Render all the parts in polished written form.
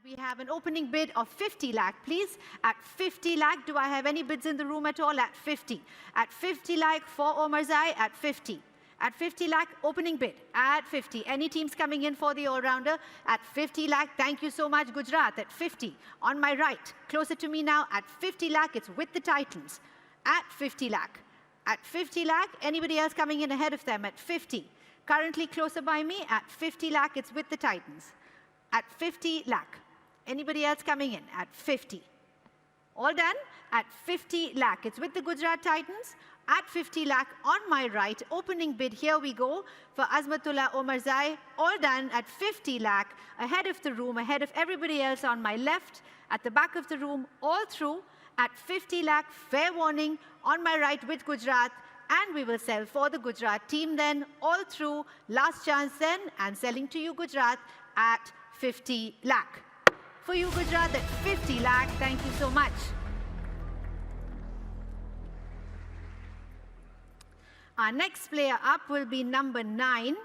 We have an opening bid of 50 lakh, please. At 50 lakh, do I have any bids in the room at all? At 50. At 50 lakh for Omarzai, at 50. At 50 lakh, opening bid. At 50. Any teams coming in for the all-rounder? At 50 lakh, thank you so much, Gujarat. At 50. On my right, closer to me now, at 50 lakh, it's with the Titans. At 50 lakh. At 50 lakh, anybody else coming in ahead of them? At 50. Currently closer by me, at 50 lakh, it's with the Titans. At 50 lakh. Anybody else coming in? At 50. All done? At 50 lakh. It's with the Gujarat Titans. At 50 lakh on my right. Opening bid. Here we go for Azmatullah Omarzai. All done at 50 lakh. Ahead of the room, ahead of everybody else on my left. At the back of the room, all through. At 50 lakh. Fair warning on my right with Gujarat. And we will sell for the Gujarat team then. All through. Last chance then. And selling to you, Gujarat, at 50 lakh. For you, Gujarat, at 50 lakh. Thank you so much. Our next player up will be number 9,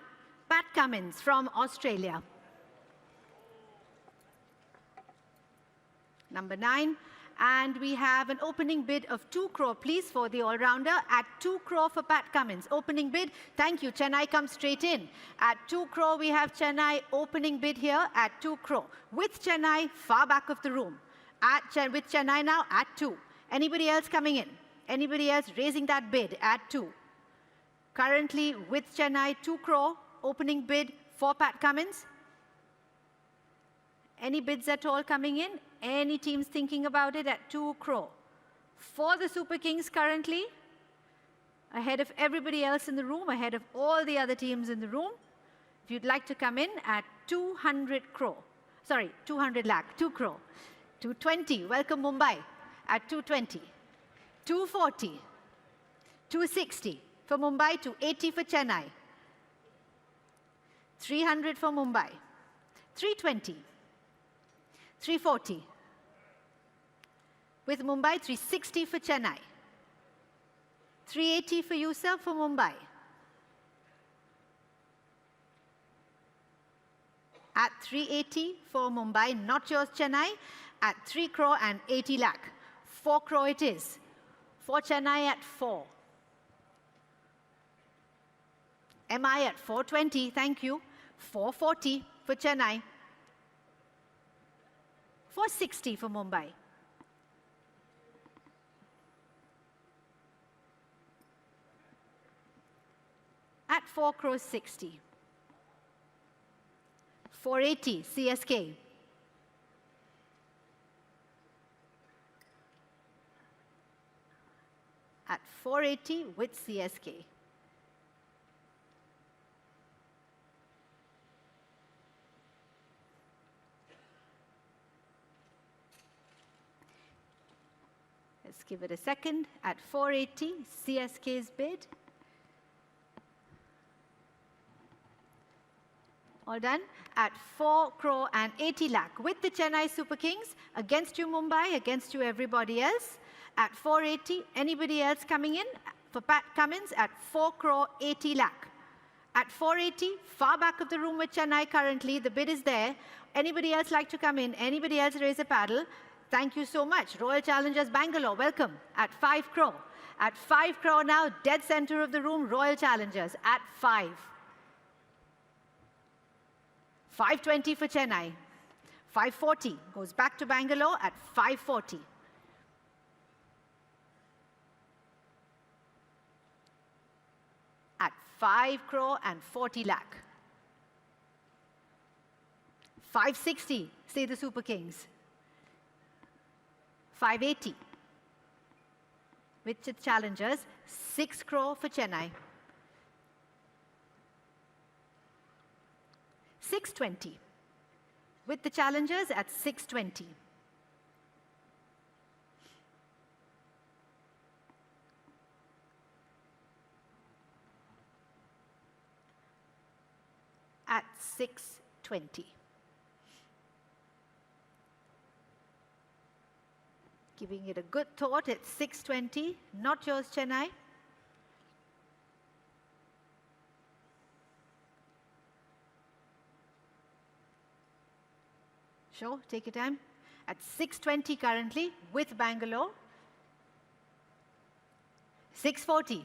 Pat Cummins from Australia. Number 9. And we have an opening bid of 2 crore, please, for the all-rounder. At 2 crore for Pat Cummins. Opening bid. Thank you. Chennai comes straight in. At 2 crore, we have Chennai opening bid here at 2 crore. With Chennai, far back of the room. With Chennai now at 2. Anybody else coming in? Anybody else raising that bid at 2? Currently, with Chennai, 2 crore. Opening bid for Pat Cummins. Any bids at all coming in? Any teams thinking about it at 2 crore? For the Super Kings currently, ahead of everybody else in the room, ahead of all the other teams in the room. If you'd like to come in at 200 crore. Sorry, 200 lakh, 2 crore. 220, welcome Mumbai at 220. 240, 260 for Mumbai, 280 for Chennai. 300 for Mumbai. 320. 340. With Mumbai, 360 for Chennai. 380 for you, sir, for Mumbai. At 380 for Mumbai, not yours, Chennai. At 3 crore and 80 lakh. 4 crore it is. For Chennai at 4. MI at 420, thank you. 440 for Chennai. 460 for Mumbai. At 4 crore 60. 480 CSK. At 480 with CSK. Let's give it a second. At 480, CSK's bid. All done. At 4 crore and 80 lakh with the Chennai Super Kings. Against you, Mumbai. Against you, everybody else. At 480, anybody else coming in? For Pat Cummins at 4 crore 80 lakh. At 480, far back of the room with Chennai currently. The bid is there. Anybody else like to come in? Anybody else raise a paddle? Thank you so much. Royal Challengers Bangalore, welcome. At 5 crore. At 5 crore now, dead center of the room, Royal Challengers at 5. 520 for Chennai. 540 goes back to Bangalore at 540. At 5 crore and 40 lakh. 560, say the Super Kings. 580 with the Challengers. 6 crore for Chennai. 620 with the Challengers at 620. At 620. Giving it a good thought at 620. Not yours, Chennai. Sure, take your time. At 620 currently with Bangalore. 640.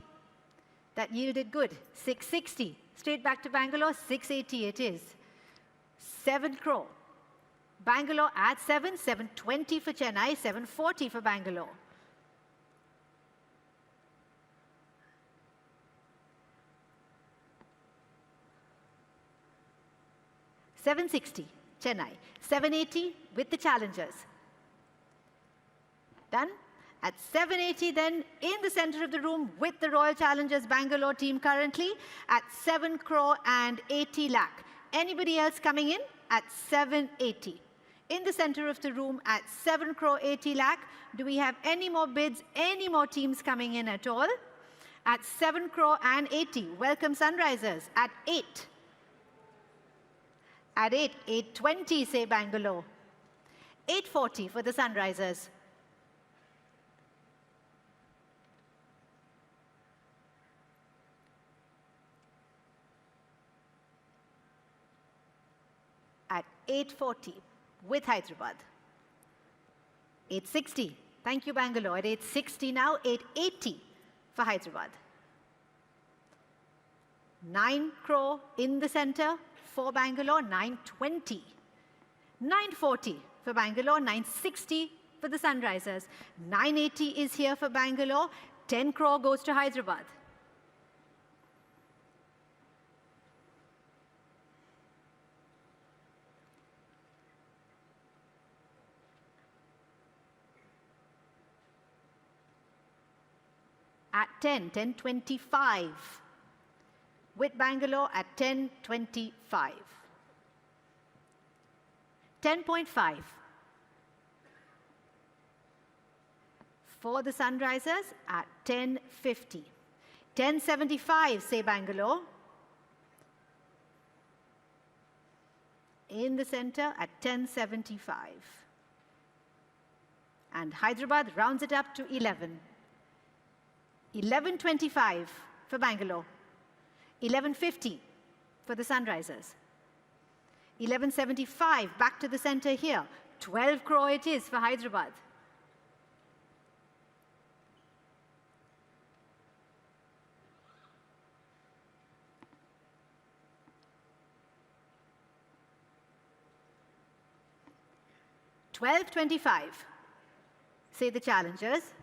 That yielded good. 660. Straight back to Bangalore. 680 it is. 7 crore. Bangalore at 7. 720 for Chennai. 740 for Bangalore. $760, Chennai. $780 with the challengers. Done? At $780 then, in the center of the room with the Royal Challengers Bangalore team currently at 7 crore and 80 lakh. Anybody else coming in? At 780. In the center of the room at 7 crore 80 lakh. Do we have any more bids, any more teams coming in at all? At 7 crore and 80. Welcome Sunrisers at 8. At 8, 820 say Bangalore. 840 for the Sunrisers. At 840 with Hyderabad. 860. Thank you, Bangalore. At 860 now, 880 for Hyderabad. 9 crore in the center for Bangalore, 920. 940 for Bangalore, 960 for the Sunrisers. 980 is here for Bangalore. 10 crore goes to Hyderabad. At 10, 1025. With Bangalore at 10.25. 10.5 for the Sunrisers at 10.50. 10.75 say Bangalore. In the center at 10.75. And Hyderabad rounds it up to 11. 11.25 for Bangalore. 11.50 for the Sunrisers. 11.75 back to the center here. 12 crore it is for Hyderabad. $12.25 say the challengers.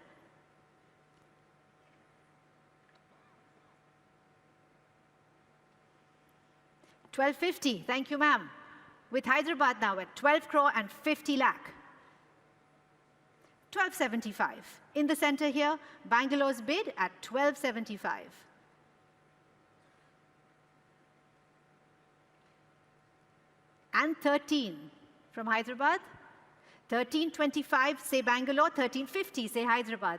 $12.50, thank you, ma'am. With Hyderabad now at 12 crore and 50 lakh. $12.75. In the center here, Bangalore's bid at $12.75. And 13 from Hyderabad. 13.25 say Bangalore, 13.50 say Hyderabad.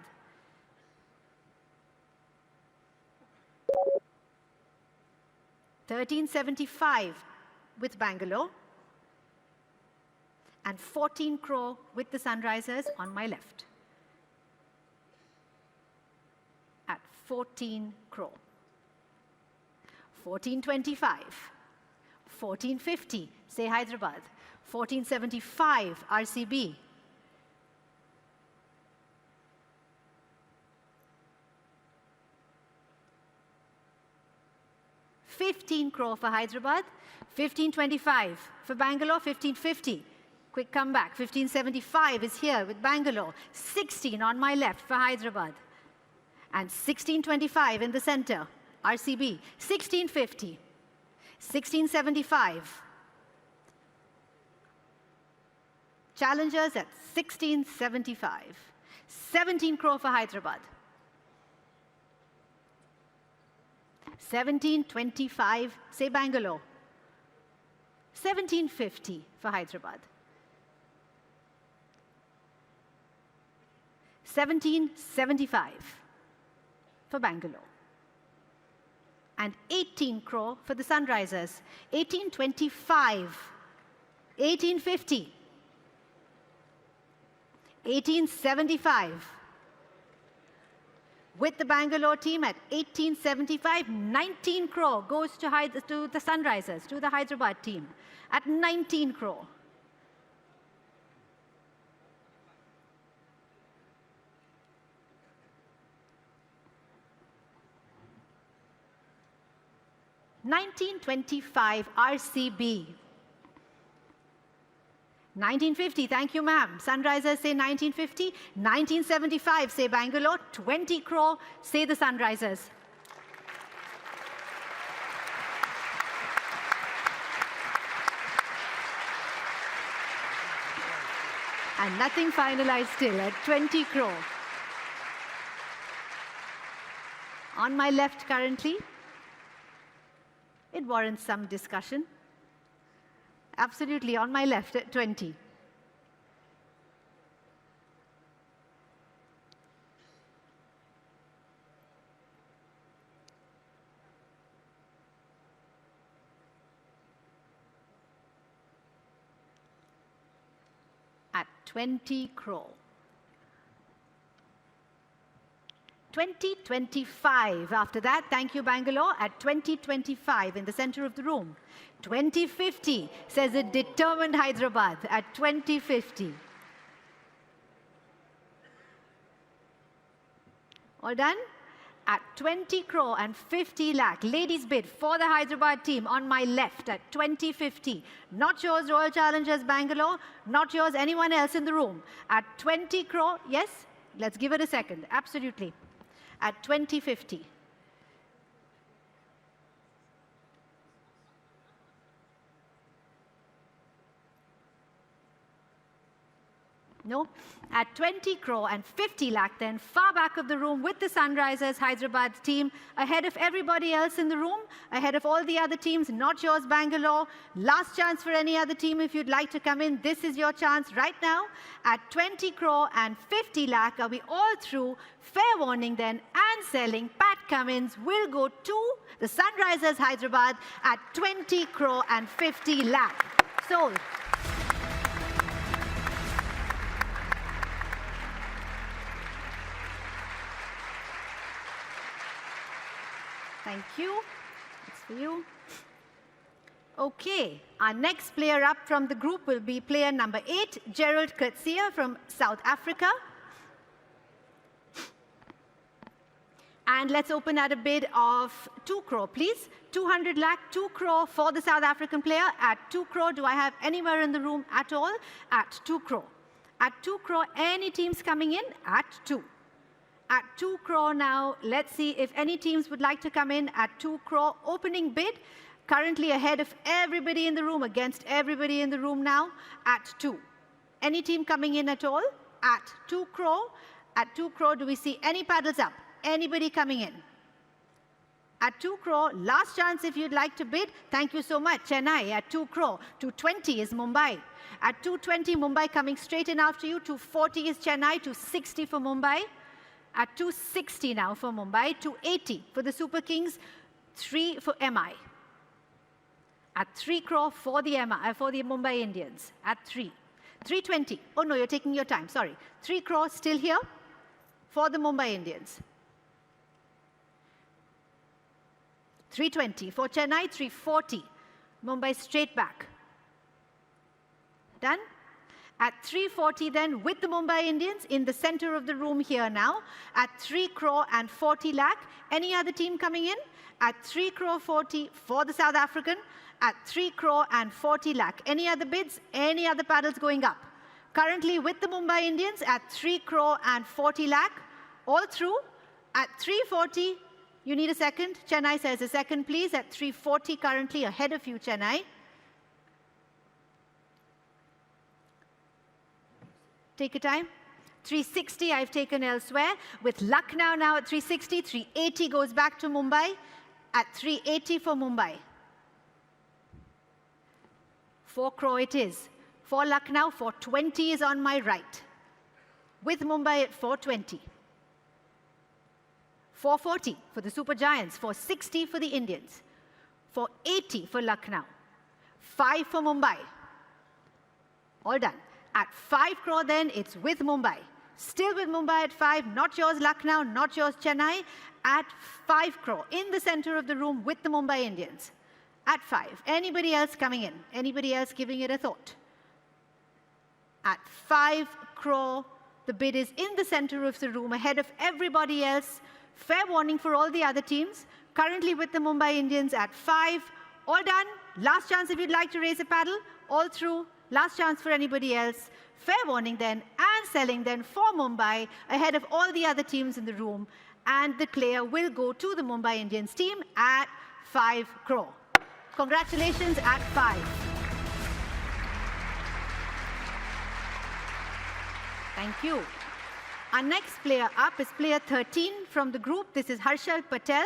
$13.75 with Bangalore. And 14 crore with the Sunrisers on my left. At 14 crore. 14.25. 14.50 say Hyderabad. 14.75 RCB. $15 crore for Hyderabad. 15.25 for Bangalore. 15.50. Quick comeback. 15.75 is here with Bangalore. 16 on my left for Hyderabad. And 16.25 in the center. RCB. 16.50. 16.75. Challengers at 16.75. 17 crore for Hyderabad. 17.25 say Bangalore. 17.50 for Hyderabad. 17.75 for Bangalore. And 18 crore for the Sunrisers. 18.25. 18.50. 18.75. With the Bangalore team at 18.75, 19 crore goes to the Sunrisers, to the Hyderabad team at 19 crore. 1925 RCB. 1950, thank you, ma'am. Sunrisers say 1950. 1975, say Bangalore. 20 crore, say the Sunrisers. And nothing finalized still at 20 crore. On my left currently, it warrants some discussion. Absolutely, on my left at 20. At 20 crore. 2025 after that, thank you Bangalore, at 2025 in the center of the room. 2050 says a determined Hyderabad at 2050. All done? At 20 crore and 50 lakh, ladies bid for the Hyderabad team on my left at 2050. Not yours, Royal Challengers Bangalore, not yours, anyone else in the room. At 20 crore, yes? Let's give it a second, absolutely. At 2050. No? At 20 crore and 50 lakh then, far back of the room with the Sunrisers Hyderabad team, ahead of everybody else in the room, ahead of all the other teams, not yours Bangalore. Last chance for any other team if you'd like to come in. This is your chance right now. At 20 crore and 50 lakh, are we all through? Fair warning then, and selling. Pat Cummins will go to the Sunrisers Hyderabad at 20 crore and 50 lakh. Sold. Thank you. That's for you. Okay, our next player up from the group will be player number 8, Gerald Coetzee from South Africa. And let's open at a bid of 2 crore, please. 200 lakh, 2 crore for the South African player. At 2 crore, do I have anywhere in the room at all? At 2 crore. At 2 crore, any teams coming in? At 2. At 2 crore now, let's see if any teams would like to come in at 2 crore. Opening bid, currently ahead of everybody in the room, against everybody in the room now, at 2. Any team coming in at all? At 2 crore. At 2 crore, do we see any paddles up? Anybody coming in? At 2 crore, last chance if you'd like to bid. Thank you so much. Chennai at 2 crore. 220 is Mumbai. At 220, Mumbai coming straight in after you. 240 is Chennai. 260 for Mumbai. At 260 now for Mumbai, 280 for the Super Kings, 3 for MI. At 3 crore for the Mumbai Indians, at 3. 320, oh no, you're taking your time, sorry. 3 crore still here for the Mumbai Indians. 320 for Chennai, 340. Mumbai straight back. Done? At 340 then, with the Mumbai Indians in the center of the room here now, at 3 crore and 40 lakh. Any other team coming in? At 3 crore 40 for the South African, at 3 crore and 40 lakh. Any other bids? Any other paddles going up? Currently with the Mumbai Indians at 3 crore and 40 lakh. All through. At 340, you need a second. Chennai says a second, please. At 340 currently ahead of you, Chennai. Take your time. 360 I've taken elsewhere. With Lucknow now at 360, 380 goes back to Mumbai. At 380 for Mumbai. 4 crore it is. For Lucknow, 420 is on my right. With Mumbai at 420. 440 for the Super Giants. 460 for the Indians. 480 for Lucknow. 5 for Mumbai. All done. At 5 crore then, it's with Mumbai. Still with Mumbai at 5, not yours Lucknow, not yours Chennai. At 5 crore, in the center of the room with the Mumbai Indians. At 5. Anybody else coming in? Anybody else giving it a thought? At 5 crore, the bid is in the center of the room, ahead of everybody else. Fair warning for all the other teams. currently with the Mumbai Indians at 5. All done. Last chance if you'd like to raise a paddle. All through. Last chance for anybody else. Fair warning then, and selling then for Mumbai ahead of all the other teams in the room. And the player will go to the Mumbai Indians team at 5 crore. Congratulations at 5. Thank you. Our next player up is player 13 from the group. This is Harshal Patel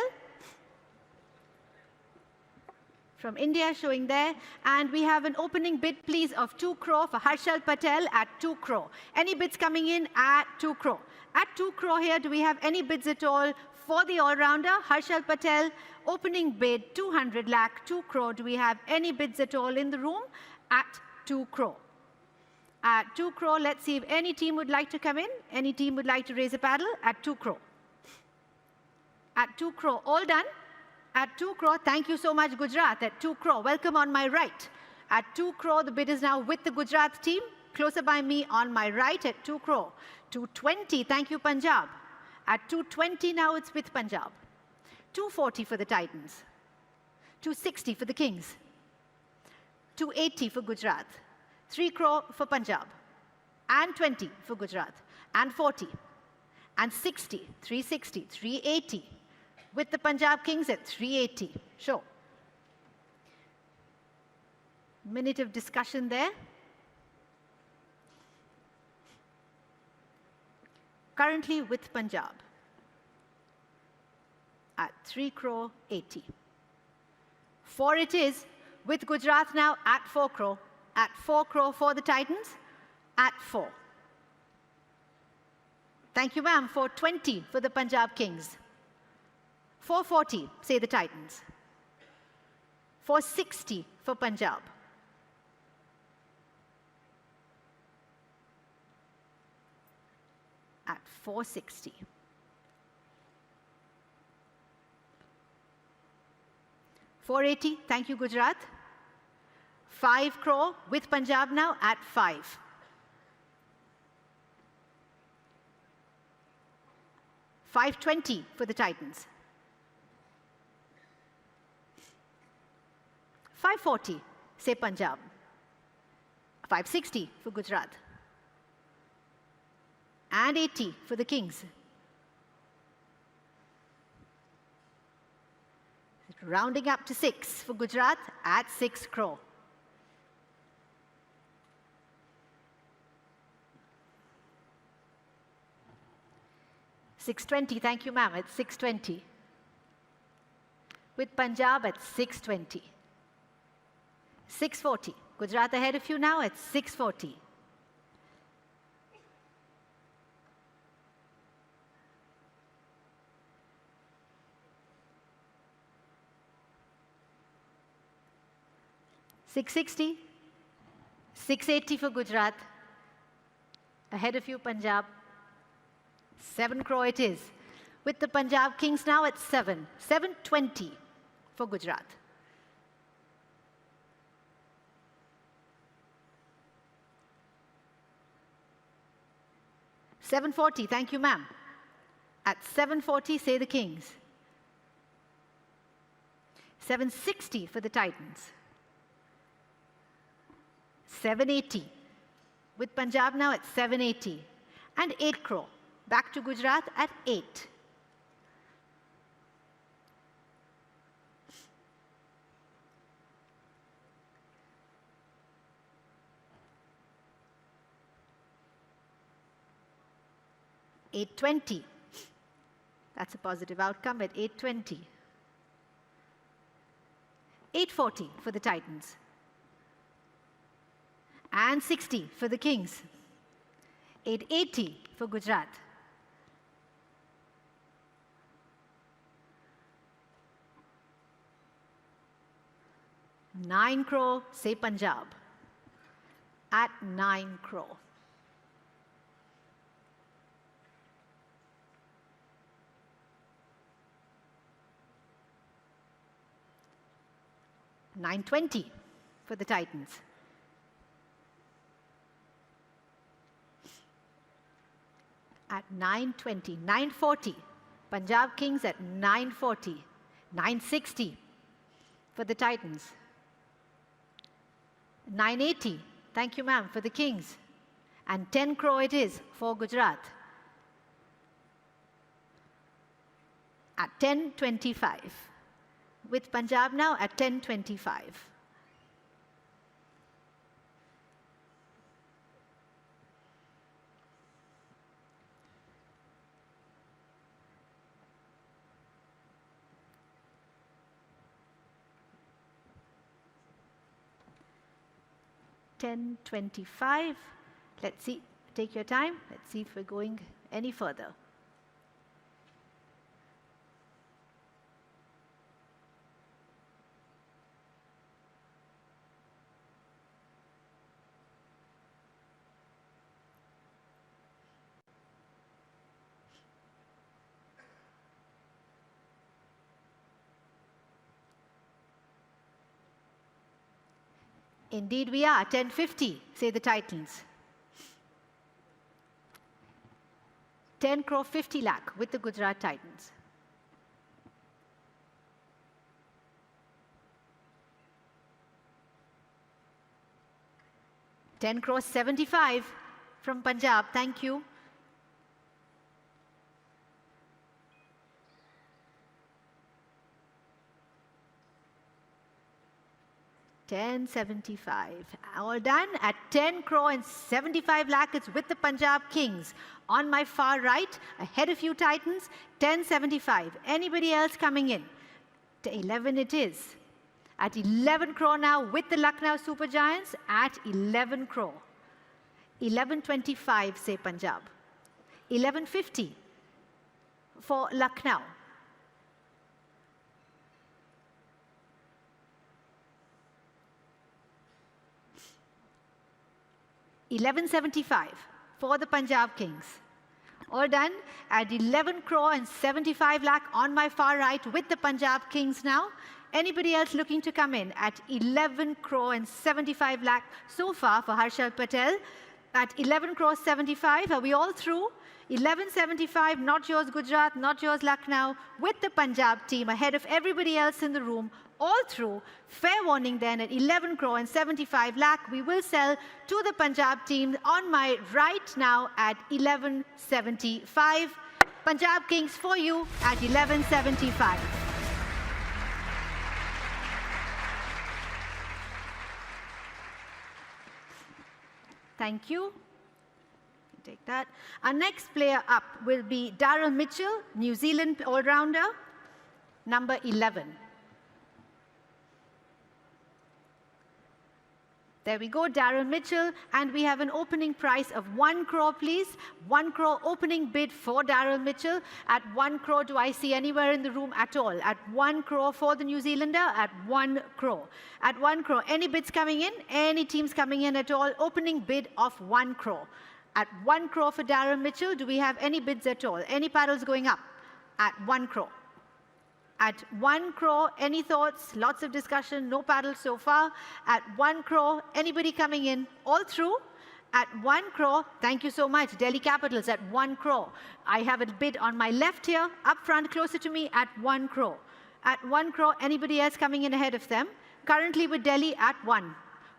from India showing there. And we have an opening bid, please, of 2 crore for Harshal Patel at 2 crore. Any bids coming in at 2 crore? At 2 crore here, do we have any bids at all for the all-rounder? Harshal Patel, opening bid, 200 lakh, 2 crore. Do we have any bids at all in the room at 2 crore? At 2 crore, let's see if any team would like to come in. Any team would like to raise a paddle at 2 crore. At 2 crore, all done. At 2 crore, thank you so much, Gujarat. At 2 crore, welcome on my right. At 2 crore, the bid is now with the Gujarat team. Closer by me on my right at 2 crore. 220, thank you, Punjab. At 220 now, it's with Punjab. 240 for the Titans. 260 for the Kings. 280 for Gujarat. 3 crore for Punjab. And 20 for Gujarat. And 40. And 60, 360, 380. With the Punjab Kings at 380. Sure. Minute of discussion there. Currently with Punjab at 3 crore 80. 4 it is with Gujarat now at 4 crore. At 4 crore for the Titans at 4. Thank you, ma'am. 420 for the Punjab Kings. 440, say the Titans. 460 for Punjab. At 460. 480, thank you, Gujarat. 5 crore with Punjab now at 5. 520 for the Titans. 540, say Punjab. 560 for Gujarat. And 80 for the Kings. Rounding up to 6 for Gujarat at 6 crore. $620, thank you, ma'am, at 620. With Punjab at 620. 640. Gujarat ahead of you now at 640. $660. 680 for Gujarat. Ahead of you, Punjab. 7 crore it is. With the Punjab Kings now at 7. 720 for Gujarat. $740, thank you, ma'am. At $740, say the Kings. $760 for the Titans. $780. With Punjab now at $780. And 8 crore. Back to Gujarat at 8. $820. That's a positive outcome at $820. $840 for the Titans. And 60 for the Kings. $880 for Gujarat. $9 crore, say Punjab. At 9 crore. $920 for the Titans. At $920. $940. Punjab Kings at $940. 960 for the Titans. 980, thank you ma'am, for the Kings. And 10 crore it is for Gujarat. At 1025. With Punjab now at 1025. $10.25. Let's see, take your time. Let's see if we're going any further. Indeed we are, 1050, say the Titans. 10 crore 50 lakh with the Gujarat Titans. $10 crore 75 from Punjab, thank you. $10.75. All done at 10 crore and 75 lakh. It's with the Punjab Kings. On my far right, ahead of you Titans, 10.75. Anybody else coming in? To 11 it is. At 11 crore now with the Lucknow Super Giants at 11 crore. 11.25 say Punjab. 11.50 for Lucknow. 11.75 for the Punjab Kings. All done at 11 crore and 75 lakh on my far right with the Punjab Kings now. Anybody else looking to come in at 11 crore and 75 lakh so far for Harshal Patel? At 11 crore 75, are we all through? 11.75, not yours Gujarat, not yours Lucknow, with the Punjab team ahead of everybody else in the room, all through. Fair warning then at 11 crore and 75 lakh, we will sell to the Punjab team on my right now at 11.75. Punjab Kings for you at 11.75. Thank you. Take that. Our next player up will be Daryl Mitchell, New Zealand all-rounder, number 11. There we go, Daryl Mitchell, and we have an opening price of 1 crore, please. 1 crore opening bid for Daryl Mitchell. At 1 crore, do I see anywhere in the room at all? At 1 crore for the New Zealander, at 1 crore. At 1 crore, any bids coming in? Any teams coming in at all? Opening bid of 1 crore. At 1 crore for Daryl Mitchell, do we have any bids at all? Any paddles going up? At 1 crore. At 1 crore, any thoughts? Lots of discussion, no paddles so far. At 1 crore, anybody coming in? All through? At 1 crore, thank you so much. Delhi Capitals at 1 crore. I have a bid on my left here, up front, closer to me, at 1 crore. At 1 crore, anybody else coming in ahead of them? Currently with Delhi at 1.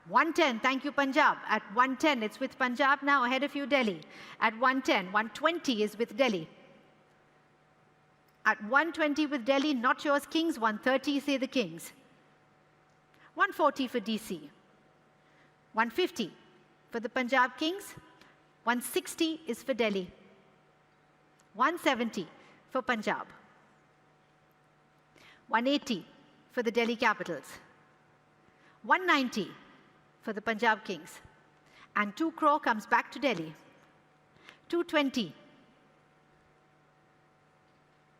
110, thank you Punjab. At 110, it's with Punjab now, ahead of you Delhi. At 110, 120 is with Delhi. At 120 with Delhi, not yours Kings, 130 say the Kings. 140 for DC. 150 for the Punjab Kings. 160 is for Delhi. 170 for Punjab. 180 for the Delhi Capitals. 190 for the Punjab Kings. And 2 crore comes back to Delhi. 220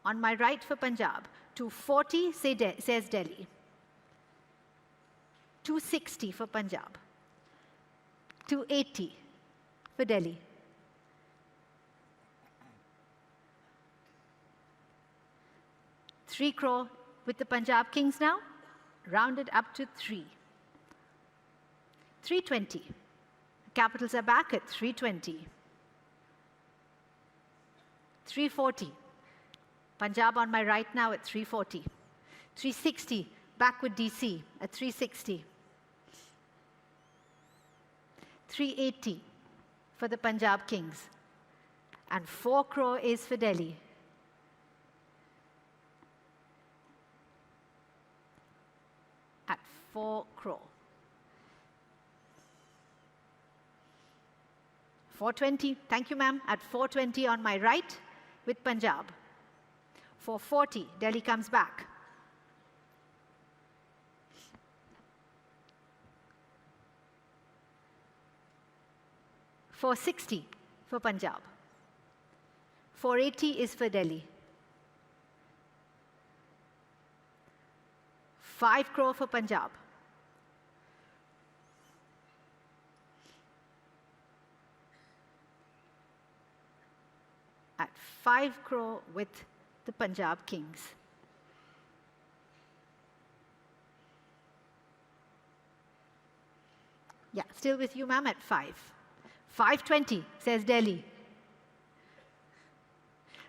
on my right for Punjab. 240 says Delhi. 260 for Punjab. 280 for Delhi. 3 crore with the Punjab Kings now, rounded up to 3. 320. Capitals are back at 320. 340. Punjab on my right now at 340. 360, back with DC at 360. 380 for the Punjab Kings. And 4 crore is for Delhi. At 4 crore. 420, thank you ma'am, at 420 on my right with Punjab. 440, Delhi comes back. $460 for Punjab. 480 is for Delhi. 5 crore for Punjab. At 5 crore with the Punjab Kings. Yeah, still with you, ma'am, at 5. 520, says Delhi.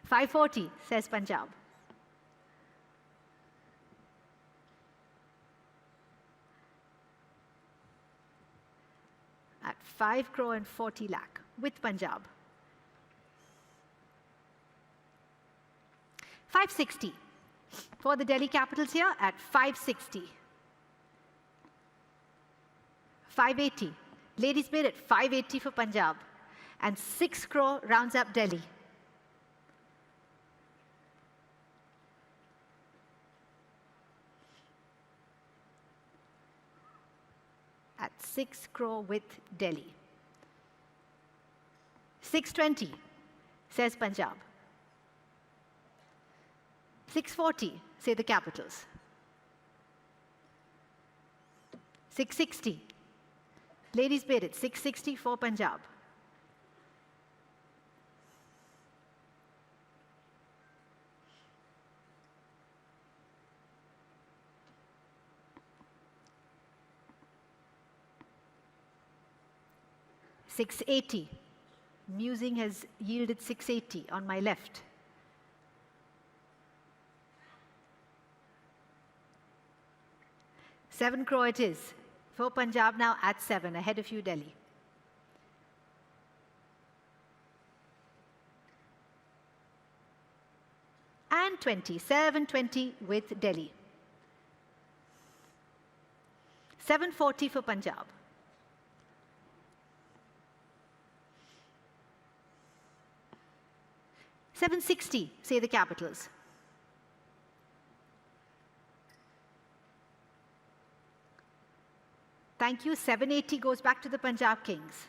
540, says Punjab. At 5 crore and 40 lakh with Punjab. 560 for the Delhi Capitals here at 560. 580. Ladies bid at 580 for Punjab. And 6 crore rounds up Delhi. At 6 crore with Delhi. 620, says Punjab. 640, say the Capitals. 660. Ladies bid at 660 for Punjab. $680. Musing has yielded 680 on my left. $7 crore it is. For Punjab now at 7, ahead of you, Delhi. And 20, 720 with Delhi. 740 for Punjab. 760, say the Capitals. Thank you. 780 goes back to the Punjab Kings.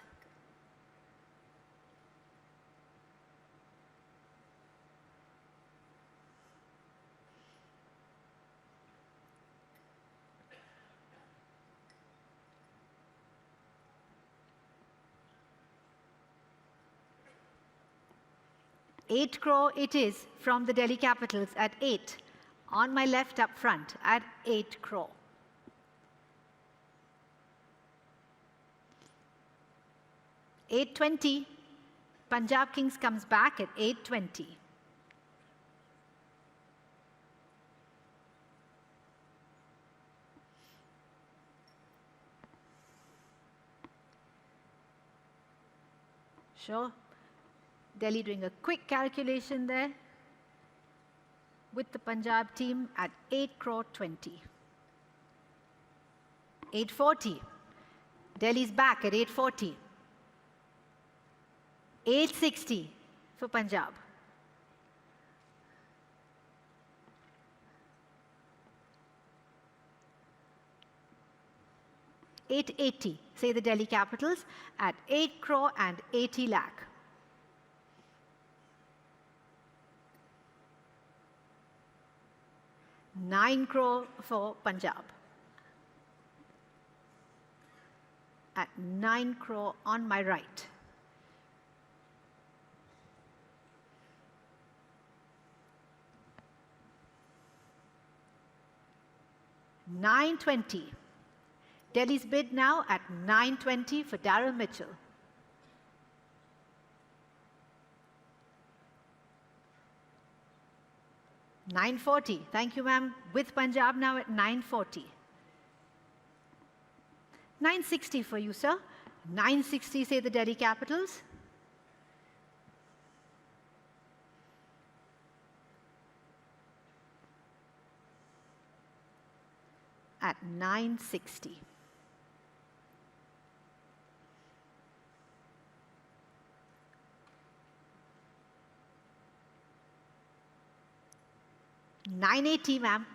$8 crore it is from the Delhi Capitals at 8. On my left up front at 8 crore. $820, Punjab Kings comes back at $820. Sure. Delhi doing a quick calculation there with the Punjab team at 8 crore 20. 840. Delhi's back at 840. 860 for Punjab. $880, say the Delhi Capitals, at 8 crore and 80 lakh. $9 crore for Punjab. At 9 crore on my right. $920. Delhi's bid now at $920 for Daryl Mitchell. 940. Thank you, ma'am. With Punjab now at 940. 960 for you, sir. 960, say the Delhi Capitals. At 960. $980, ma'am.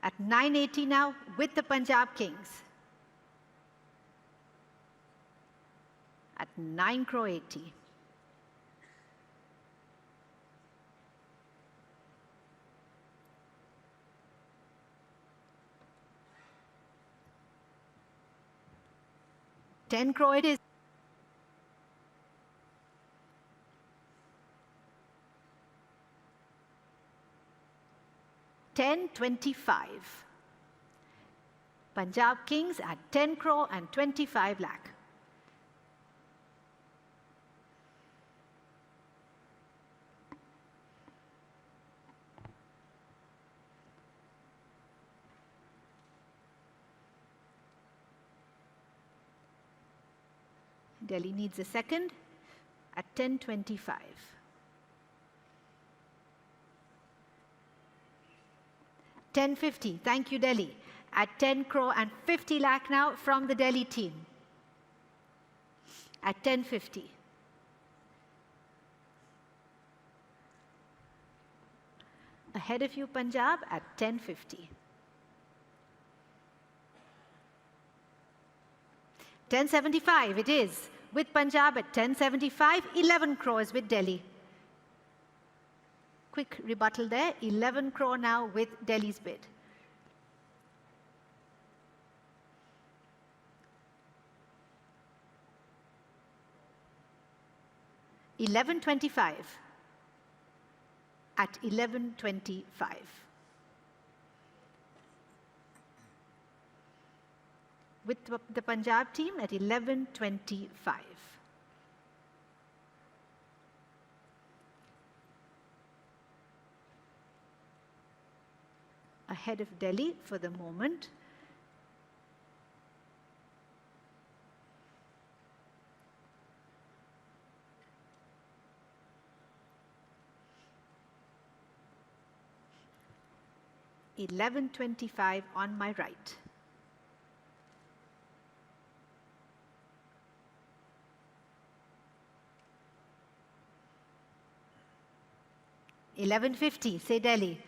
At $980 now with the Punjab Kings. At 9 crore 80. $10 crore it is. $10.25. Punjab Kings at 10 crore and 25 lakh. Delhi needs a second at 10.25. $10.50. Thank you, Delhi. At 10 crore and 50 lakh now from the Delhi team. At 10.50. Ahead of you, Punjab, at 10.50. 10.75 it is. With Punjab at 10.75, 11 crores with Delhi. Quick rebuttal there, 11 crore now with Delhi's bid. $11.25 at 11.25. With the Punjab team at 11.25. Ahead of Delhi for the moment. $11.25 on my right. $11.50, say Delhi.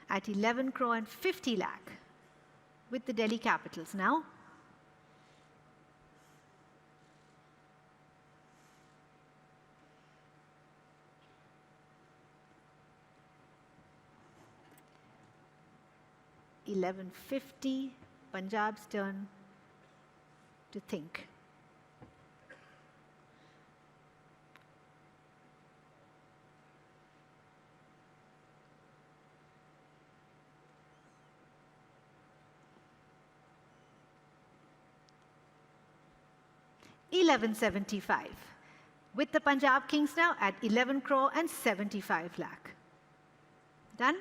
At 11 crore and 50 lakh with the Delhi Capitals now. $11.50, Punjab's turn to think. $11.75 with the Punjab Kings now at 11 crore and 75 lakh. Done?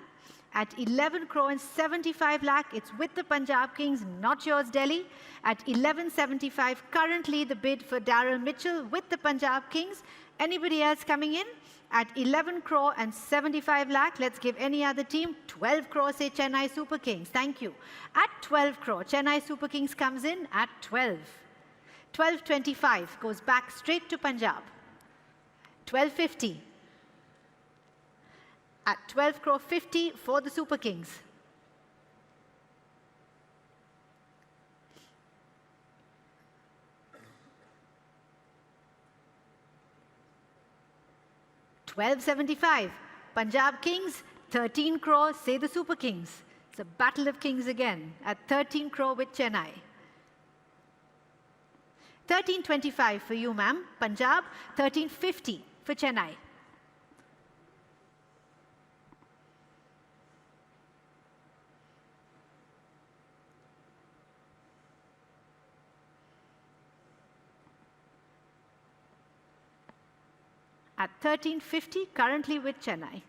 At 11 crore and 75 lakh, it's with the Punjab Kings, not yours, Delhi. At 11.75, currently the bid for Daryl Mitchell with the Punjab Kings. Anybody else coming in? At 11 crore and 75 lakh, let's give any other team. 12 crore, say Chennai Super Kings. Thank you. At 12 crore, Chennai Super Kings comes in at 12. 12.25 goes back straight to Punjab. 12.50. At 12 crore 50 for the Super Kings. $12.75. Punjab Kings, 13 crore, say the Super Kings. It's a battle of kings again at 13 crore with Chennai. 13.25 for you, ma'am. Punjab, 13.50 for Chennai. At 13.50, currently with Chennai.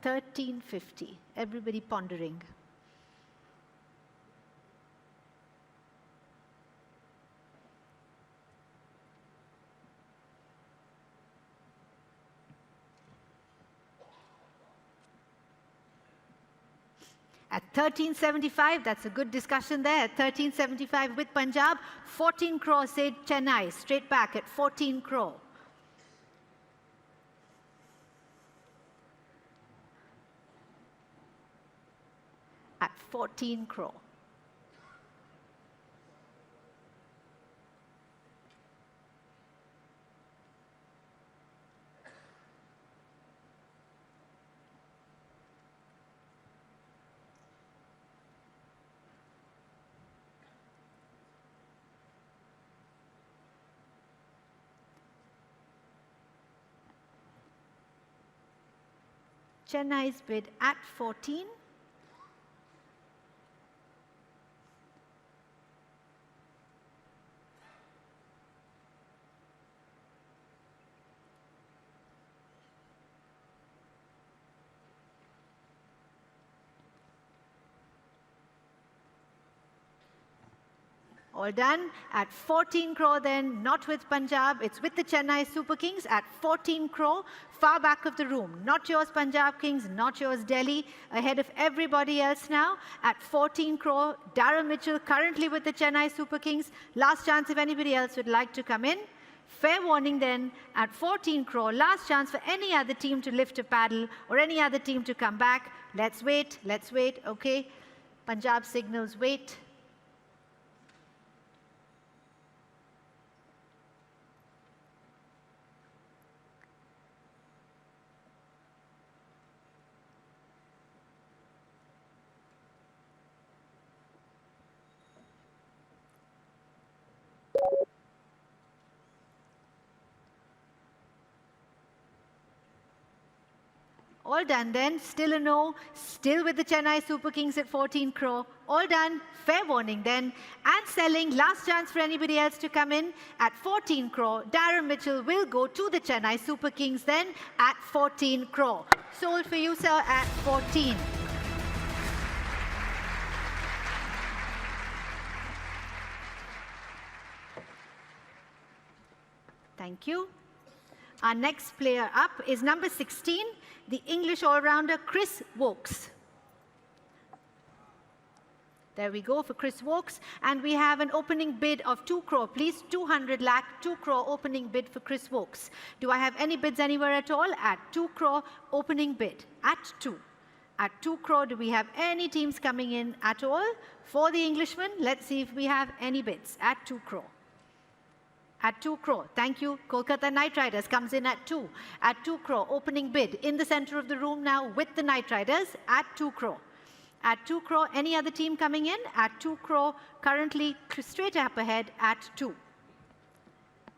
1350. Everybody pondering. At 1375, that's a good discussion there. At 1375 with Punjab, 14 crore said Chennai, straight back at 14 crore. At 14 crore. Chennai's bid at 14. All done. At 14 crore then, not with Punjab, it's with the Chennai Super Kings at 14 crore, far back of the room. Not yours Punjab Kings, not yours Delhi, ahead of everybody else now. At 14 crore, Darren Mitchell currently with the Chennai Super Kings. Last chance if anybody else would like to come in. Fair warning then, at 14 crore, last chance for any other team to lift a paddle or any other team to come back. Let's wait, okay. Punjab signals wait. All done then, still a no, still with the Chennai Super Kings at 14 crore. All done, fair warning then. And selling, last chance for anybody else to come in at 14 crore. Darren Mitchell will go to the Chennai Super Kings then at 14 crore. Sold for you, sir, at 14. Thank you. Our next player up is number 16, the English all-rounder Chris Woakes. There we go for Chris Woakes. And we have an opening bid of 2 crore. Please, 200 lakh, 2 crore opening bid for Chris Woakes. Do I have any bids anywhere at all? At 2 crore opening bid. At 2. At 2 crore, do we have any teams coming in at all? For the Englishman, let's see if we have any bids at 2 crore. At 2 crore. Thank you. Kolkata Knight Riders comes in at 2. At 2 crore, opening bid in the center of the room now with the Knight Riders at 2 crore. At 2 crore, any other team coming in? At 2 crore, currently straight up ahead at 2.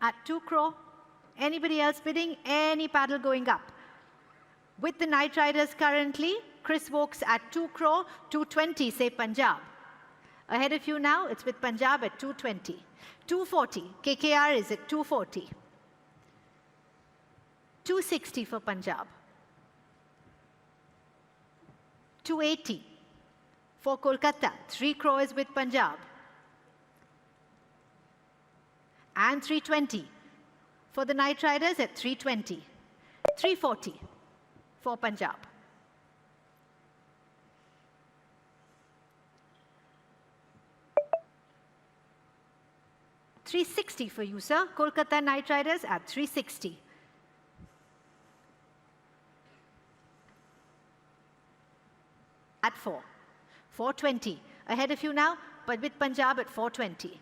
At 2 crore, anybody else bidding? Any paddle going up? With the Knight Riders currently, Chris Woakes at 2 crore, 220, say Punjab. Ahead of you now, it's with Punjab at 220. 240, KKR is at 240. 260 for Punjab. 280 for Kolkata. 3 crore is with Punjab. And 320 for the Knight Riders at 320. 340 for Punjab. 360 for you, sir. Kolkata Knight Riders at 360. At 4. 420. Ahead of you now, but with Punjab at 420.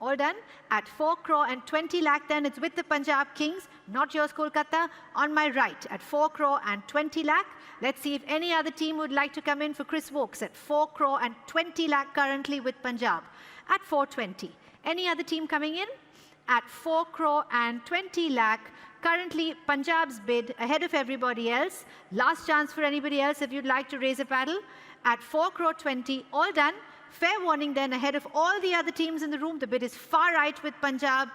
All done. At 4 crore and 20 lakh then, it's with the Punjab Kings, not yours Kolkata. On my right, at 4 crore and 20 lakh. Let's see if any other team would like to come in for Chris Woakes at 4 crore and 20 lakh currently with Punjab. At 420. Any other team coming in? at 4 crore and 20 lakh. Currently, Punjab's bid ahead of everybody else. Last chance for anybody else if you'd like to raise a paddle. At 4 crore 20, all done. Fair warning then ahead of all the other teams in the room. The bid is far right with Punjab.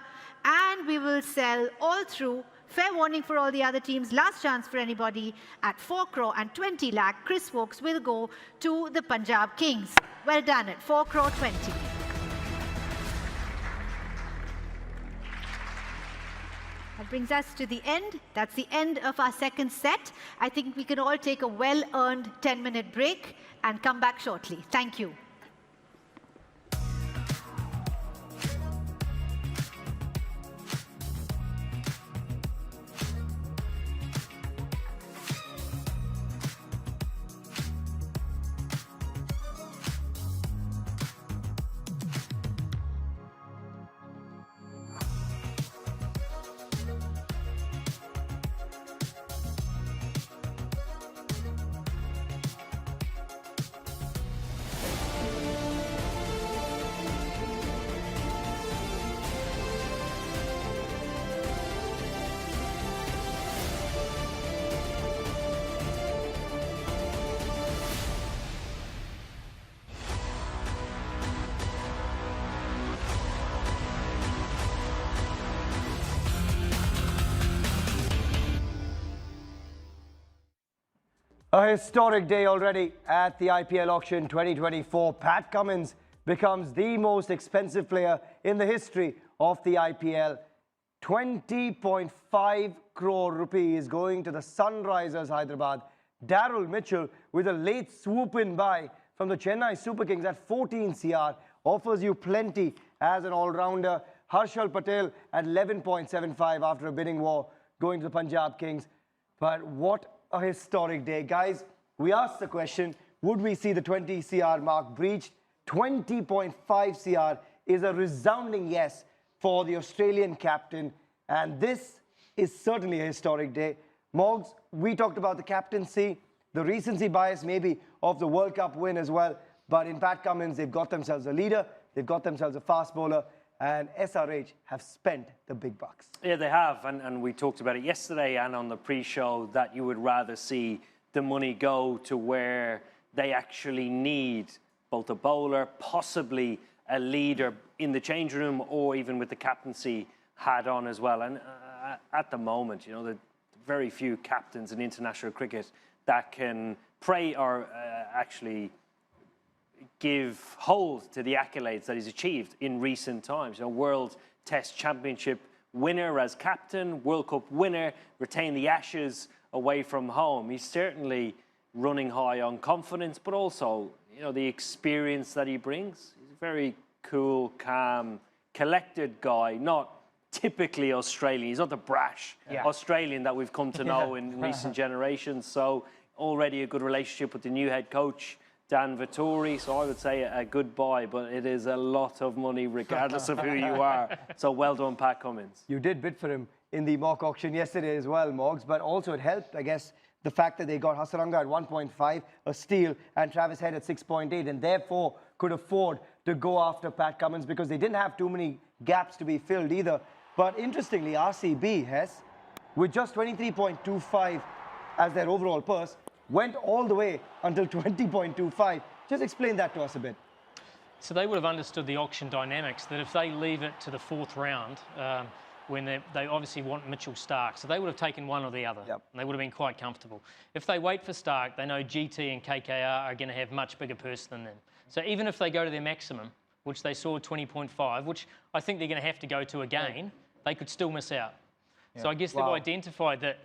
And we will sell all through. Fair warning for all the other teams. Last chance for anybody at 4 crore and 20 lakh. Chris Wokes will go to the Punjab Kings. Well done at 4 crore 20. That brings us to the end. That's the end of our second set. I think we can all take a well-earned 10-minute break and come back shortly. Thank you. A historic day already at the IPL auction 2024. Pat Cummins becomes the most expensive player in the history of the IPL. 20.5 crore rupees going to the Sunrisers Hyderabad. Daryl Mitchell with a late swoop-in buy from the Chennai Super Kings at 14 CR offers you plenty as an all-rounder. Harshal Patel at 11.75 after a bidding war going to the Punjab Kings. But what a historic day. Guys, we asked the question, would we see the 20 CR mark breached? 20.5 CR is a resounding yes for the Australian captain. And this is certainly a historic day. Moggs, we talked about the captaincy, the recency bias maybe of the World Cup win as well. But in Pat Cummins, they've got themselves a leader, they've got themselves a fast bowler, and SRH have spent the big bucks. Yeah, they have, and we talked about it yesterday and on the pre-show that you would rather see the money go to where they actually need both a bowler, possibly a leader in the change room, or even with the captaincy hat on as well. And at the moment, you know, the very few captains in international cricket that can pray or actually give hold to the accolades that he's achieved in recent times. You know, World Test Championship winner as captain, World Cup winner, retain the Ashes away from home. He's certainly running high on confidence, but also, you know, the experience that he brings. He's a very cool, calm, collected guy, not typically Australian. He's not the brash Australian that we've come to know in recent generations. So already a good relationship with the new head coach, Dan Vettori, so I would say a goodbye, but it is a lot of money regardless of who you are. So well done, Pat Cummins. You did bid for him in the mock auction yesterday as well, Moggs, but also it helped, I guess, the fact that they got Hasaranga at 1.5, a steal, and Travis Head at 6.8, and therefore could afford to go after Pat Cummins because they didn't have too many gaps to be filled either. But interestingly, RCB has, with just 23.25 as their overall purse, went all the way until 20.25. Just explain that to us a bit. So they would have understood the auction dynamics, that if they leave it to the fourth round, when they obviously want Mitchell Starc, so they would have taken one or the other. Yep. And they would have been quite comfortable. If they wait for Starc, they know GT and KKR are going to have much bigger purse than them. So even if they go to their maximum, which they saw 20.5, which I think they're going to have to go to again, they could still miss out. Yeah. So I guess they've identified that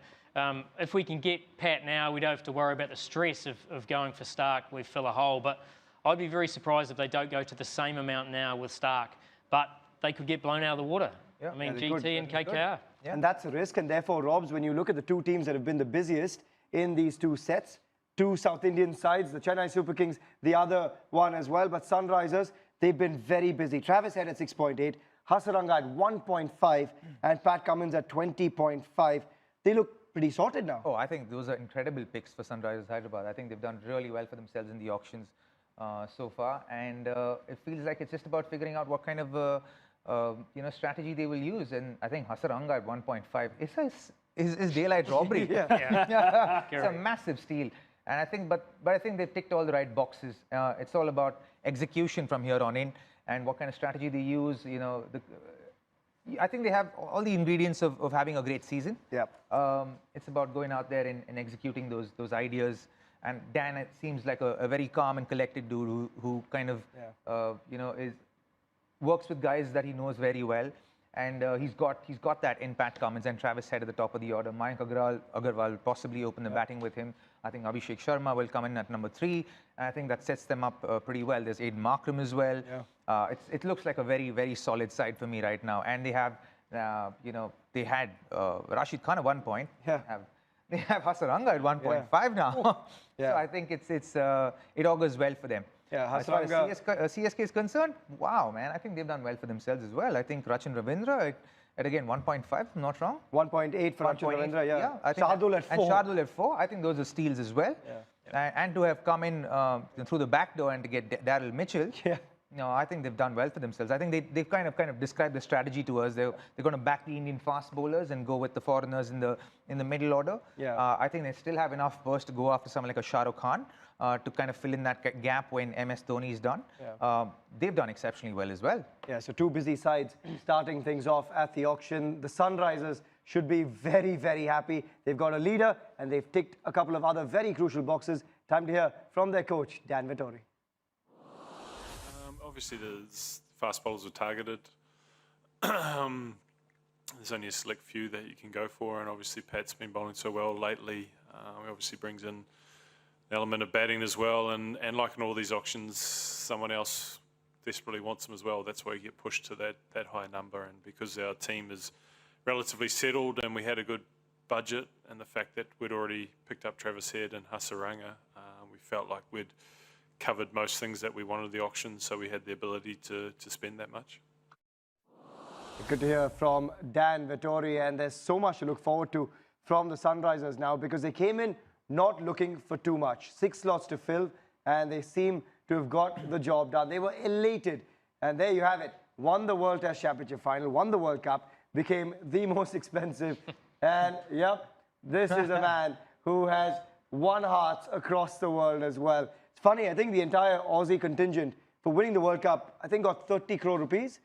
if we can get Pat now, we don't have to worry about the stress of going for Starc. We fill a hole. But I'd be very surprised if they don't go to the same amount now with Starc. But they could get blown out of the water. Yeah. I mean, GT and KKR. Yeah. And that's a risk. And therefore, Robs, when you look at the two teams that have been the busiest in these two sets, two South Indian sides, the Chennai Super Kings, the other one as well. But Sunrisers, they've been very busy. Travis Head at 6.8, Hasaranga at 1.5, and Pat Cummins at 20.5. They look pretty sorted now. Oh, I think those are incredible picks for Sunrisers Hyderabad. I think they've done really well for themselves in the auctions so far, and it feels like it's just about figuring out what kind of strategy they will use. And I think Hasaranga at 1.5 is daylight robbery. Yeah. It's a massive steal. And I think, but I think they've ticked all the right boxes. It's all about execution from here on in, and what kind of strategy they use. I think they have all the ingredients of having a great season. Yep. It's about going out there and executing those ideas. And Dan, it seems like a very calm and collected dude who kind of, works with guys that he knows very well. And he's got that in Pat Cummins and Travis Head at the top of the order. Mayank Agarwal will possibly open the batting with him. I think Abhishek Sharma will come in at number 3. And I think that sets them up pretty well. There's Aiden Markram as well. Yeah. It looks like a very, very solid side for me right now. And they have, they had Rashid Khan at 1 point. Yeah. They have Hasaranga at 1.5 now. Yeah. So I think it augurs well for them. Yeah, As far as Hasaranga. CSK is concerned, wow, man, I think they've done well for themselves as well. I think Rachin Ravindra at again 1.5, if I'm not wrong. 1.8 for Rachin 1.8, Ravindra, yeah. I think Shardul at 4. And Shardul at 4. I think those are steals as well. Yeah. And to have come in through the back door and to get Daryl Mitchell. Yeah. No, I think they've done well for themselves. I think they've kind of described the strategy to us. They're going to back the Indian fast bowlers and go with the foreigners in the middle order. Yeah. I think they still have enough burst to go after someone like a Shah Rukh Khan to kind of fill in that gap when MS Dhoni is done. Yeah. They've done exceptionally well as well. Yeah, so 2 busy sides starting things off at the auction. The Sunrisers should be very, very happy. They've got a leader and they've ticked a couple of other very crucial boxes. Time to hear from their coach, Dan Vettori. Obviously, the fast bowlers are targeted. There's only a select few that you can go for, and obviously Pat's been bowling so well lately. He obviously brings in an element of batting as well, and like in all these auctions, someone else desperately wants them as well. That's why you get pushed to that high number, and because our team is relatively settled and we had a good budget, and the fact that we'd already picked up Travis Head and Hasaranga, we felt like we'd covered most things that we wanted at the auction, so we had the ability to spend that much. Good to hear from Dan Vettori, and there's so much to look forward to from the Sunrisers now because they came in not looking for too much. 6 slots to fill, and they seem to have got the job done. They were elated, and there you have it. Won the World Test Championship final, won the World Cup, became the most expensive, and yep, this is a man who has won hearts across the world as well. It's funny, I think the entire Aussie contingent for winning the World Cup, I think got 30 crore rupees.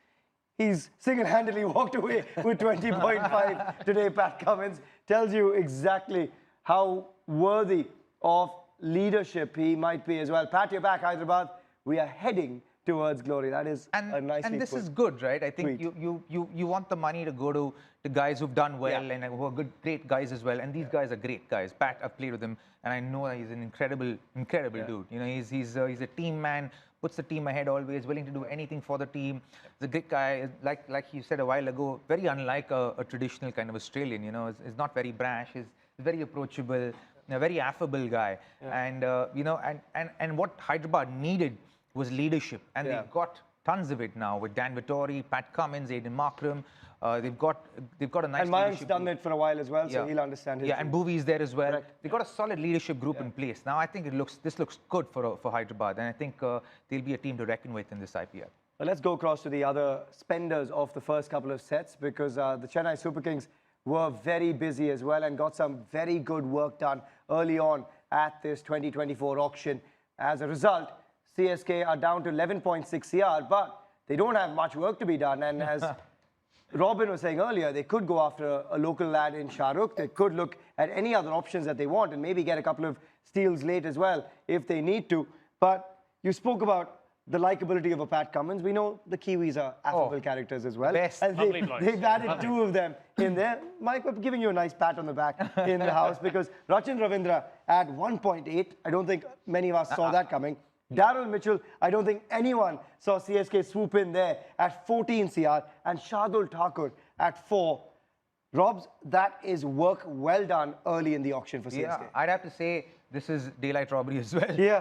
He's single-handedly walked away with 20.5 today. Pat Cummins tells you exactly how worthy of leadership he might be as well. Pat, you're back, Hyderabad. We are heading towards glory. That is a nice And this is good, right? I think tweet. you want the money to go to the guys who've done well Yeah. and who are great guys as well. And these guys are great guys. Pat, I've played with him, and I know he's an incredible dude. You know, he's a team man, puts the team ahead always, willing to do anything for the team. He's a great guy, like you said a while ago, very unlike a traditional kind of Australian. You know, he's not very brash. He's very approachable, a very affable guy. And you know, and what Hyderabad needed was leadership, and they've got tons of it now with Dan Vettori, Pat Cummins, Aiden Markram. They've got a nice. And Mayank's leadership done group. it for a while as well, so he'll understand his. Yeah, and Bhuvi's there as well. Correct. They've got a solid leadership group in place. Now I think this looks good for Hyderabad, and I think they'll be a team to reckon with in this IPL. Well, let's go across to the other spenders of the first couple of sets because the Chennai Super Kings were very busy as well and got some very good work done early on at this 2024 auction. As a result, CSK are down to 11.6 CR, but they don't have much work to be done. And as Robin was saying earlier, they could go after a local lad in Shah Rukh. They could look at any other options that they want and maybe get a couple of steals late as well if they need to. But you spoke about the likability of a Pat Cummins. We know the Kiwis are affable characters as well. Best. And Lovely blokes. they've added 2 of them in there. Mike, we're giving you a nice pat on the back in the house because Rachin Ravindra at 1.8, I don't think many of us saw that coming. Daryl Mitchell, I don't think anyone saw CSK swoop in there at 14 CR, and Shardul Thakur at 4. Robs, that is work well done early in the auction for CSK. Yeah, I'd have to say this is daylight robbery as well. Yeah.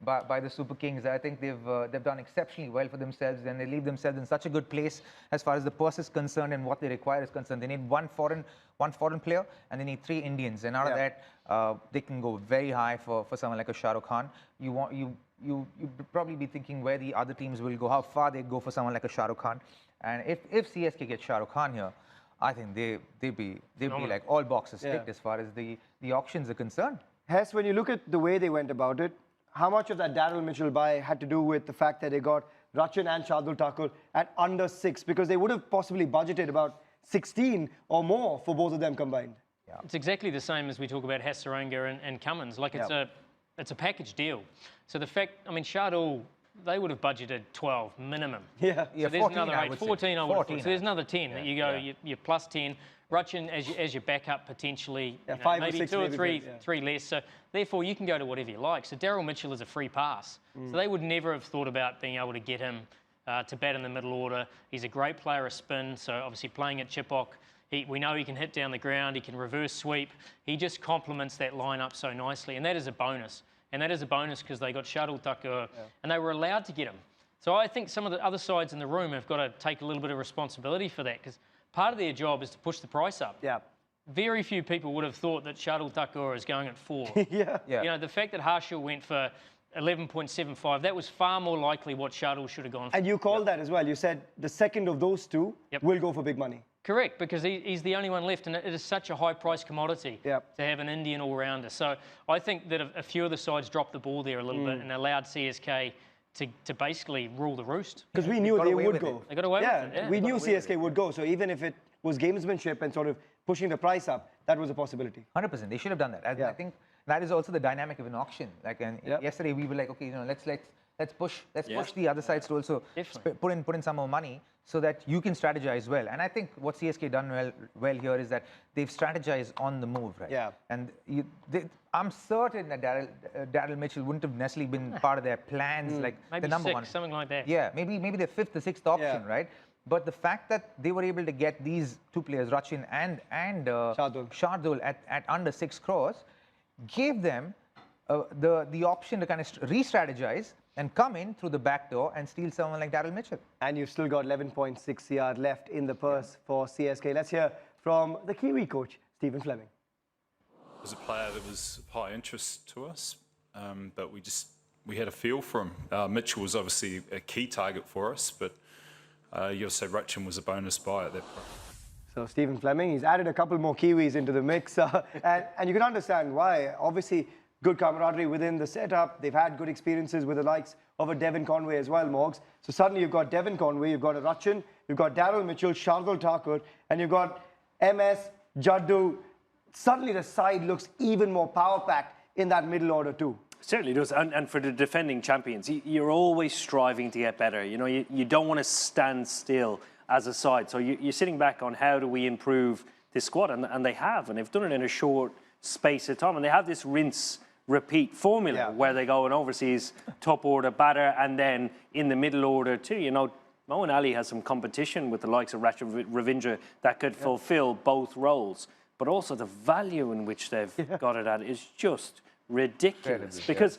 by the Super Kings. I think they've done exceptionally well for themselves, and they leave themselves in such a good place as far as the purse is concerned and what they require is concerned. They need one foreign player, and they need 3 Indians. And out of that, they can go very high for someone like a Shah Rukh Khan. you'd probably be thinking where the other teams will go, how far they go for someone like a Shah Rukh Khan. And if CSK gets Shah Rukh Khan here, I think they'd be like all boxes ticked as far as the auctions are concerned. Hess, when you look at the way they went about it, how much of that Daryl Mitchell buy had to do with the fact that they got Rachin and Shardul Thakur at under 6? Because they would have possibly budgeted about 16 or more for both of them combined. It's exactly the same as we talk about Hasaranga and Cummins. Like it's a package deal. So the fact, I mean, Shardul, they would have budgeted 12 minimum. Yeah. So there's 14, another I 8, would say. 14 I would have 14, thought. So there's another 10 that you go, you're plus 10. Rachin as your backup potentially, Yeah, you know, 5 or maybe 6 two or maybe, three, yeah. three less. So therefore you can go to whatever you like. So Daryl Mitchell is a free pass. So they would never have thought about being able to get him to bat in the middle order. He's a great player of spin. So obviously playing at Chipok, we know he can hit down the ground. He can reverse sweep. He just complements that lineup so nicely. And that is a bonus. And that is a bonus because they got Shardul Thakur and they were allowed to get him. So I think some of the other sides in the room have got to take a little bit of responsibility for that because part of their job is to push the price up. Yeah. Very few people would have thought that Shardul Thakur is going at 4. Yeah. Yeah. You know, the fact that Harshal went for 11.75, that was far more likely what Shardul should have gone for. And you called that as well. You said the second of those two will go for big money. Correct, because he's the only one left, and it is such a high-priced commodity to have an Indian all-rounder. So I think that a few of the sides dropped the ball there a little bit and allowed CSK to basically rule the roost. Because we knew they would go. They got away with it, yeah. We knew CSK would go. So even if it was gamesmanship and sort of pushing the price up, that was a possibility. 100%. They should have done that. I think that is also the dynamic of an auction. Like, and yesterday we were like, okay, you know, let's push the other sides to also put in some more money so that you can strategize well. And I think what CSK done well here is that they've strategized on the move, right? Yeah. And I'm certain that Daryl Mitchell wouldn't have necessarily been part of their plans, like Maybe the number 6, one. something like that. Yeah, maybe the 5th or 6th option, right? But the fact that they were able to get these two players, Rachin and Shardul at under 6 crores, gave them the option to kind of re-strategize and come in through the back door and steal someone like Daryl Mitchell. And you've still got 11.6 CR left in the purse for CSK. Let's hear from the Kiwi coach, Stephen Fleming. It was a player that was of high interest to us, but we had a feel for him. Mitchell was obviously a key target for us, but you'll say Rachin was a bonus buy at that point. So Stephen Fleming, he's added a couple more Kiwis into the mix. And you can understand why. Obviously, good camaraderie within the setup. They've had good experiences with the likes of a Devon Conway as well, Morgs. So suddenly you've got Devon Conway, you've got a Rachin, you've got Daryl Mitchell, Shardul Thakur, and you've got MS, Jaddu. Suddenly the side looks even more power-packed in that middle order too. Certainly does. And for the defending champions, you're always striving to get better. You know, you don't want to stand still as a side. So you're sitting back on how do we improve this squad? And they have. And they've done it in a short space of time. And they have this rinse-repeat formula where they go an overseas top-order batter and then in the middle order too. You know, Moeen Ali has some competition with the likes of Rachin Ravindra that could fulfill both roles. But also the value in which they've got it at is just ridiculous. Because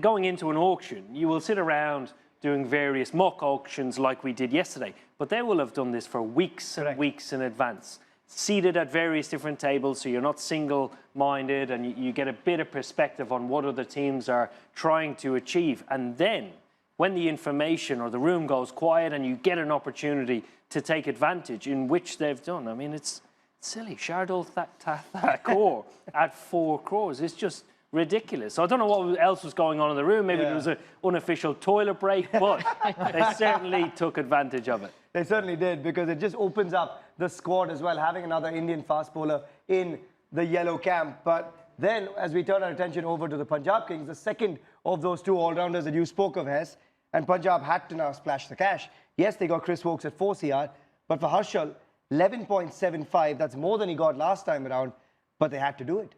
going into an auction, you will sit around doing various mock auctions like we did yesterday, but they will have done this for weeks and weeks in advance, seated at various different tables, so you're not single-minded and you get a bit of perspective on what other teams are trying to achieve. And then when the information or the room goes quiet and you get an opportunity to take advantage, in which they've done. I mean, it's silly. Shardul Thakur at 4 crores. It's just ridiculous. So I don't know what else was going on in the room. Maybe there was an unofficial toilet break, but they certainly took advantage of it. They certainly did, because it just opens up the squad as well, having another Indian fast bowler in the yellow camp. But then, as we turn our attention over to the Punjab Kings, the second of those two all-rounders that you spoke of, Hess, and Punjab had to now splash the cash. Yes, they got Chris Woakes at 4 CR, but for Harshal, 11.75, that's more than he got last time around, but they had to do it.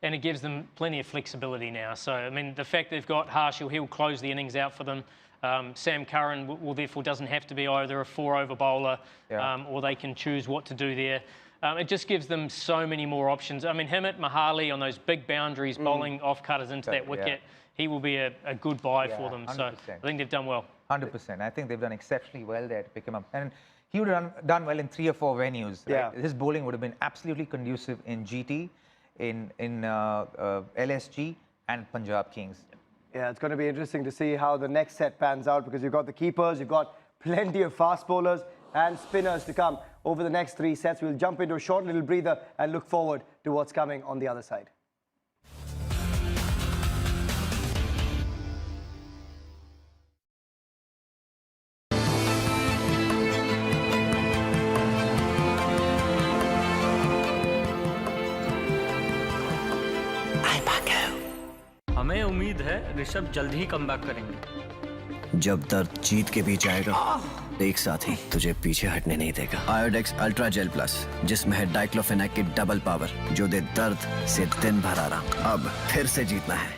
And it gives them plenty of flexibility now. So, I mean, the fact they've got Harshal, he'll close the innings out for them. Sam Curran will therefore doesn't have to be either a 4-over bowler or they can choose what to do there. It just gives them so many more options. I mean, him at Mahali on those big boundaries, bowling off-cutters into that wicket, he will be a good buy for them. 100%. So I think they've done well. 100%. I think they've done exceptionally well there to pick him up. And he would have done well in 3 or 4 venues. Right? His bowling would have been absolutely conducive in GT, in LSG and Punjab Kings. Yeah, it's going to be interesting to see how the next set pans out because you've got the keepers, you've got plenty of fast bowlers and spinners to come over the next 3 sets. We'll jump into a short little breather and look forward to what's coming on the other side. हमें उम्मीद है ऋषभ जल्द ही comeback करेंगे। जब दर्द जीत के बीच आएगा, एक साथी तुझे पीछे हटने नहीं देगा। आयोडेक्स अल्ट्रा जेल प्लस, जिसमें है डाइक्लोफेनाक की डबल पावर, जो दे दर्द से दिन भर आराम। अब फिर से जीतना है।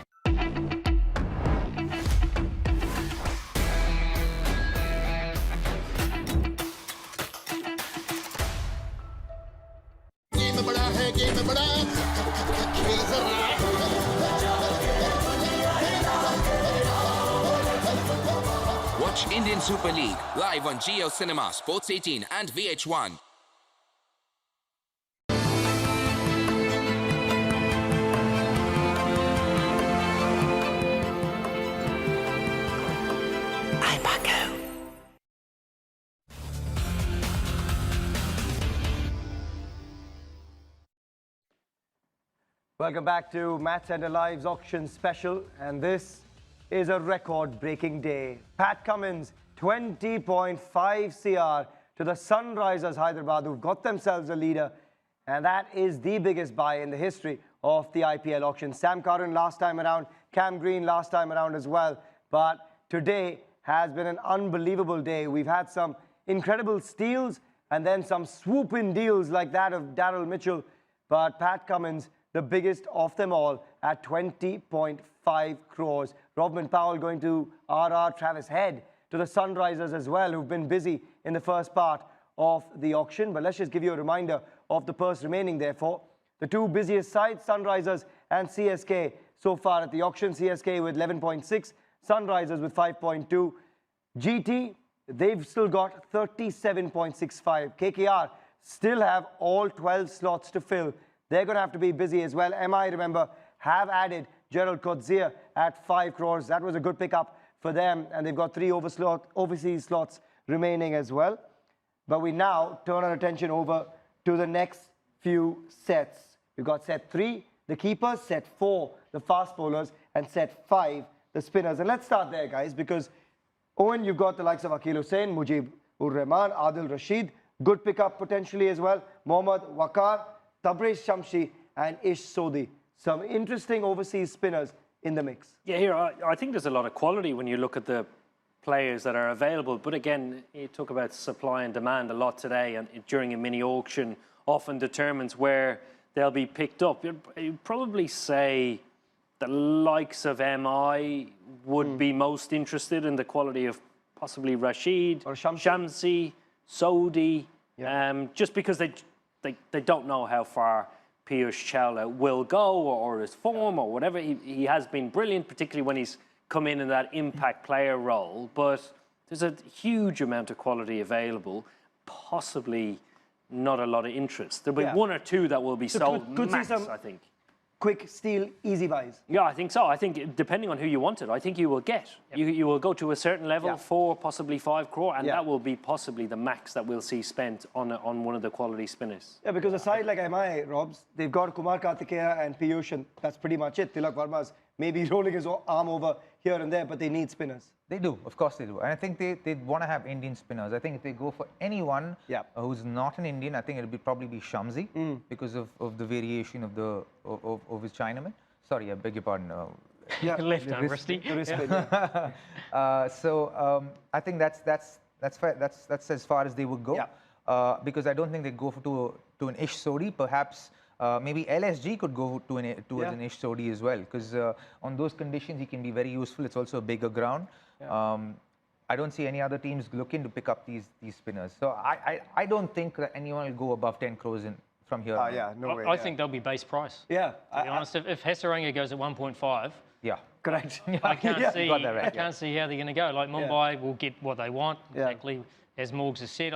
Watch Indian Super League live on Geo Cinema, Sports 18 and VH1. Welcome back to Match Center Live's auction special, and this is a record-breaking day. Pat Cummins, 20.5 CR to the Sunrisers Hyderabad, who've got themselves a leader, and that is the biggest buy in the history of the IPL auction. Sam Curran last time around, Cam Green last time around as well, but today has been an unbelievable day. We've had some incredible steals and then some swoop-in deals like that of Daryl Mitchell, but Pat Cummins, the biggest of them all at 20.5 crores. Robin Powell going to RR, Travis Head to the Sunrisers as well, who've been busy in the first part of the auction. But let's just give you a reminder of the purse remaining therefore. The 2 busiest sides, Sunrisers and CSK so far at the auction. CSK with 11.6, Sunrisers with 5.2. GT, they've still got 37.65. KKR still have all 12 slots to fill. They're going to have to be busy as well. MI, remember, have added Gerald Coetzee at 5 crores. That was a good pickup for them, and they've got 3 overseas slots remaining as well. But we now turn our attention over to the next few sets. We've got set 3, the keepers, set 4, the fast bowlers, and set 5, the spinners. And let's start there, guys, because Owen, you've got the likes of Akil Hussain, Mujib-ur-Rahman, Adil Rashid, good pickup potentially as well, Mohammad Waqar, Tabriz Shamshi and Ish Sodhi. Some interesting overseas spinners in the mix. Yeah, here, I think there's a lot of quality when you look at the players that are available. But again, you talk about supply and demand a lot today, and during a mini auction often determines where they'll be picked up. You'd probably say the likes of MI would be most interested in the quality of possibly Rashid, or Shamsi, Sodhi, just because they don't know how far Piyush Chawla will go or his form or whatever. He has been brilliant, particularly when he's come in that impact player role. But there's a huge amount of quality available, possibly not a lot of interest. There'll be 1 or 2 that will be sold max, I think. Quick steal, easy buys. Yeah, I think so. I think depending on who you want it, I think you will get. You will go to a certain level, 4, possibly 5 crore, and that will be possibly the max that we'll see spent on one of the quality spinners. Yeah, because a side like MI, Robs, they've got Kumar Kartikeya and Piyush, and that's pretty much it. Tilak Varma's maybe rolling his arm over here and there, but they need spinners. They do, of course they do. And I think they want to have Indian spinners. I think if they go for anyone who's not an Indian, I think it'll probably be Shamsi because of the variation of his Chinaman. Sorry, I beg your pardon. Left arm, wristy. I think that's as far as they would go. Because I don't think they go to an Ish Sodhi. Perhaps maybe LSG could go towards an Ish Sodhi as well, because on those conditions he can be very useful. It's also a bigger ground. I don't see any other teams looking to pick up these spinners. So I don't think that anyone will go above 10 crores from here. No way. I think they'll be base price. Yeah. To be honest, if Hasaranga goes at 1.5, correct. I can't see how they're going to go. Like Mumbai will get what they want, exactly as Morgs has said.